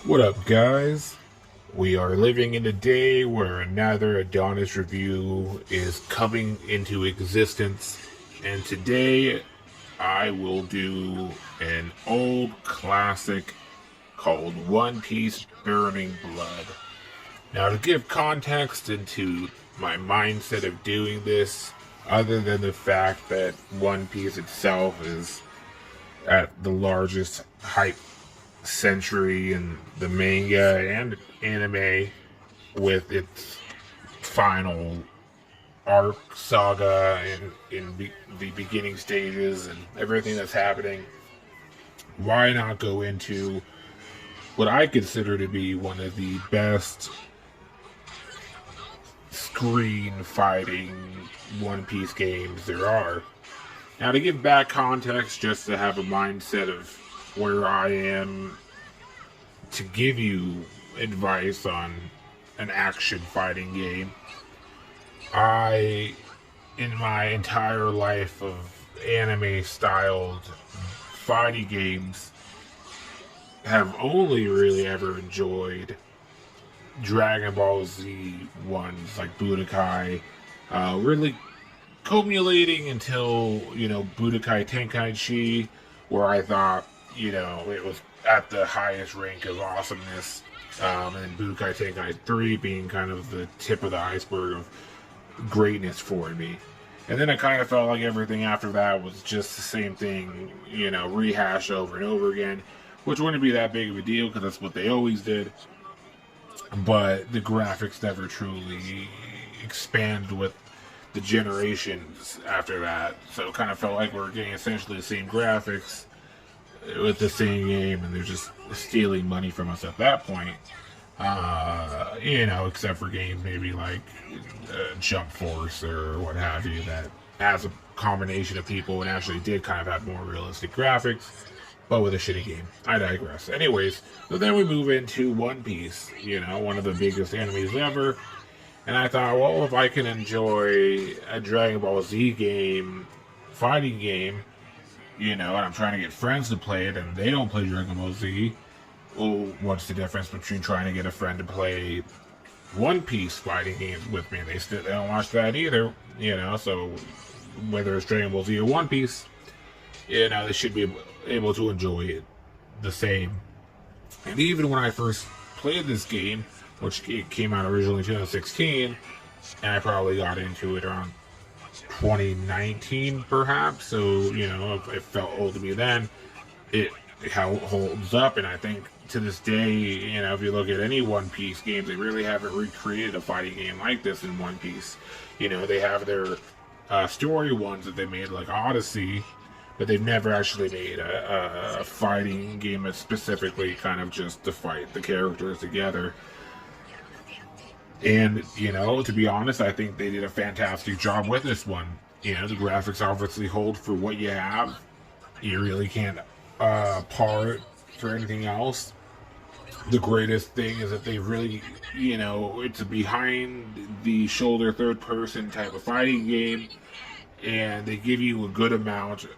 What up, guys? We are living in a day where another Adonis review is coming into existence, and today I will do an old classic called One Piece Burning Blood. Now, to give context into my mindset of doing this, other than the fact that One Piece itself is at the largest hype century in the manga and anime, with its final arc saga in the beginning stages and everything that's happening, why not go into what I consider to be one of the best screen fighting One Piece games there are? Now, to give back context, just to have a mindset of where I am, to give you advice on an action fighting game, I, in my entire life of anime styled fighting games, have only really ever enjoyed Dragon Ball Z ones like Budokai, really culminating until, Budokai Tenkaichi, where I thought, it was at the highest rank of awesomeness, and Budokai Tenkaichi 3 being kind of the tip of the iceberg of greatness for me. And then I kind of felt like everything after that was just the same thing, rehashed over and over again, which wouldn't be that big of a deal because that's what they always did. But the graphics never truly expanded with the generations after that. So it kind of felt like we were getting essentially the same graphics with the same game, and they're just stealing money from us at that point. Except for games maybe like Jump Force or what have you, that has a combination of people and actually did kind of have more realistic graphics, but with a shitty game. I digress. Anyways, so then we move into One Piece, one of the biggest animes ever. And I thought, well, if I can enjoy a Dragon Ball Z game, fighting game, and I'm trying to get friends to play it, and they don't play Dragon Ball Z, well, what's the difference between trying to get a friend to play One Piece fighting games with me? They don't watch that either, so whether it's Dragon Ball Z or One Piece, they should be able to enjoy it the same. And even when I first played this game, which it came out originally in 2016, and I probably got into it around 2019 perhaps, so it felt old to me then. It holds up, and I think to this day, if you look at any One Piece games, they really haven't recreated a fighting game like this in One Piece. They have their story ones that they made, like Odyssey, but they've never actually made a fighting game that's specifically kind of just to fight the characters together. And, to be honest, I think they did a fantastic job with this one. The graphics obviously hold for what you have. You really can't par it for anything else. The greatest thing is that they really, it's a behind the shoulder third person type of fighting game, and they give you a good amount,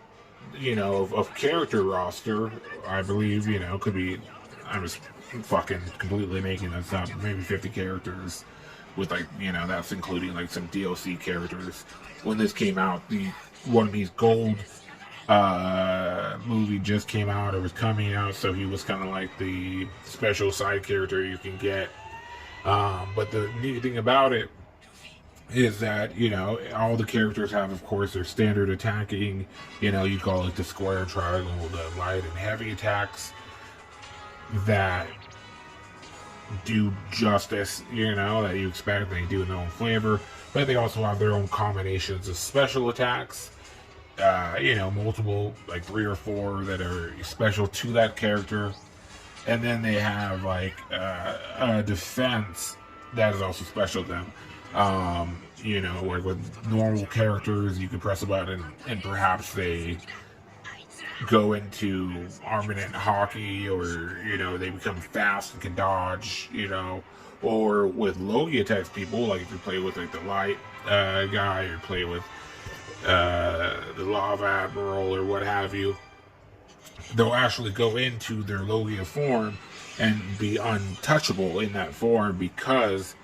of character roster. I believe, could be, I'm just fucking completely making this up, maybe 50 characters, with that's including like some DLC characters. When this came out, the One Piece Gold movie just came out or was coming out, so he was kind of like the special side character you can get. But the neat thing about it is that all the characters have, of course, their standard attacking, you call it the square, triangle, the light and heavy attacks that do justice, that you expect. They do in their own flavor, but they also have their own combinations of special attacks, multiple, like 3 or 4 that are special to that character. And then they have like a defense that is also special to them. Like with normal characters, you can press a button and perhaps they go into armament hockey, or they become fast and can dodge, or with Logia type people, like if you play with like the light guy, or play with the Lava Admiral or what have you, they'll actually go into their Logia form and be untouchable in that form because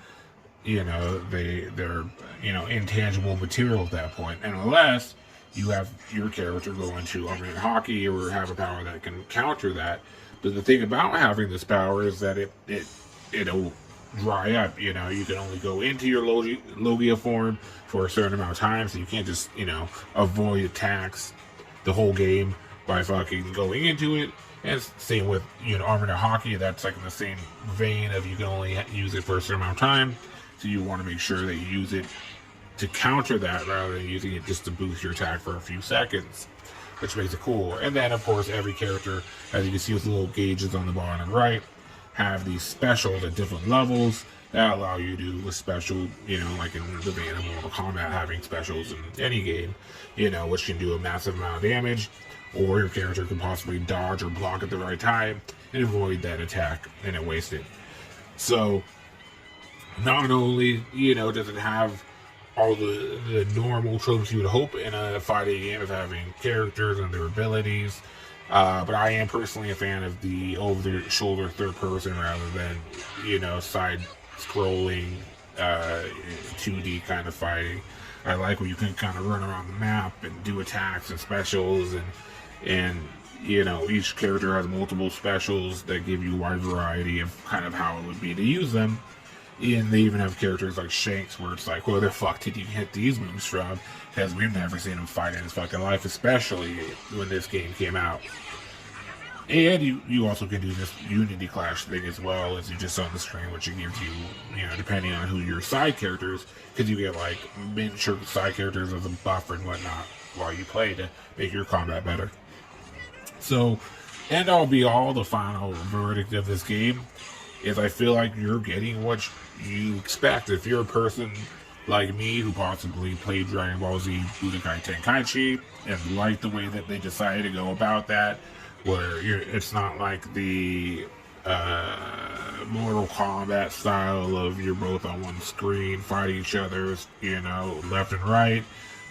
they're intangible material at that point, and unless you have your character go into Unreal Hockey or have a power that can counter that. But the thing about having this power is that it'll dry up. You can only go into your Logia form for a certain amount of time, so you can't just avoid attacks the whole game by fucking going into it. And same with Armored Hockey. That's like in the same vein of you can only use it for a certain amount of time. So you want to make sure that you use it to counter that rather than using it just to boost your attack for a few seconds, which makes it cool. And then, of course, every character, as you can see with the little gauges on the bottom right, have these specials at different levels that allow you to do a special, like in the vein of Mortal Kombat having specials in any game, which can do a massive amount of damage, or your character can possibly dodge or block at the right time and avoid that attack and it waste it. So, not only, does it have all the normal tropes you would hope in a fighting game of having characters and their abilities, but I am personally a fan of the over-the-shoulder third person rather than, side-scrolling 2D kind of fighting. I like where you can kind of run around the map and do attacks and specials, and each character has multiple specials that give you a wide variety of kind of how it would be to use them. And they even have characters like Shanks where it's like, where the fuck did you hit these moves from? Because we've never seen him fight in his fucking life, especially when this game came out. And you also can do this Unity Clash thing as well, as you just saw on the screen, which it gives you, depending on who your side characters, because you get like miniature side characters as a buff and whatnot while you play to make your combat better. So, end all be all, the final verdict of this game is I feel like you're getting what you expect. If you're a person like me who possibly played Dragon Ball Z Budokai Tenkaichi and like the way that they decided to go about that, where it's not like the Mortal Kombat style of you're both on one screen fighting each other, left and right,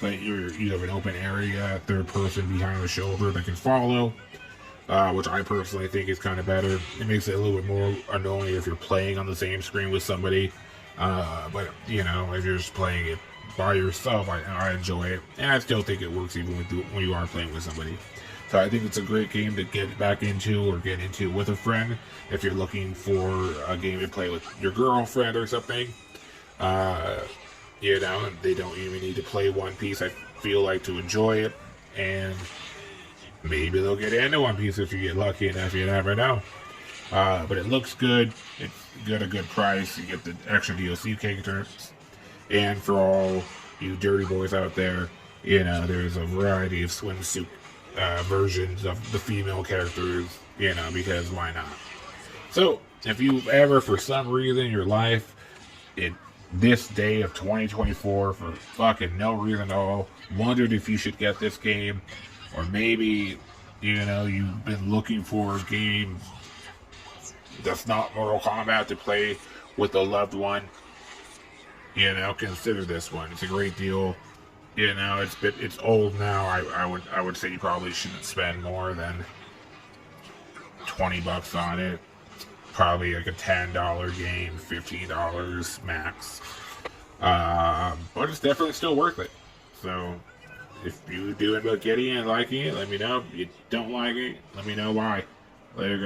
but you have an open area, third person behind the shoulder that can follow. Which I personally think is kind of better. It makes it a little bit more annoying if you're playing on the same screen with somebody. But, if you're just playing it by yourself, I enjoy it. And I still think it works even when you are playing with somebody. So I think it's a great game to get back into or get into with a friend. If you're looking for a game to play with your girlfriend or something. They don't even need to play One Piece, I feel like, to enjoy it. And maybe they'll get into One Piece if you get lucky enough. You never know. But it looks good. It's got a good price. You get the extra DLC characters. And for all you dirty boys out there, there's a variety of swimsuit versions of the female characters, because why not? So, if you've ever, for some reason in your life, this day of 2024, for fucking no reason at all, wondered if you should get this game, or maybe, you've been looking for a game that's not Mortal Kombat to play with a loved one, consider this one. It's a great deal. It's old now. I would say you probably shouldn't spend more than $20 on it. Probably like a $10 game, $15 max. But it's definitely still worth it. So, if you do end up getting it and liking it, let me know. If you don't like it, let me know why. Later, guys.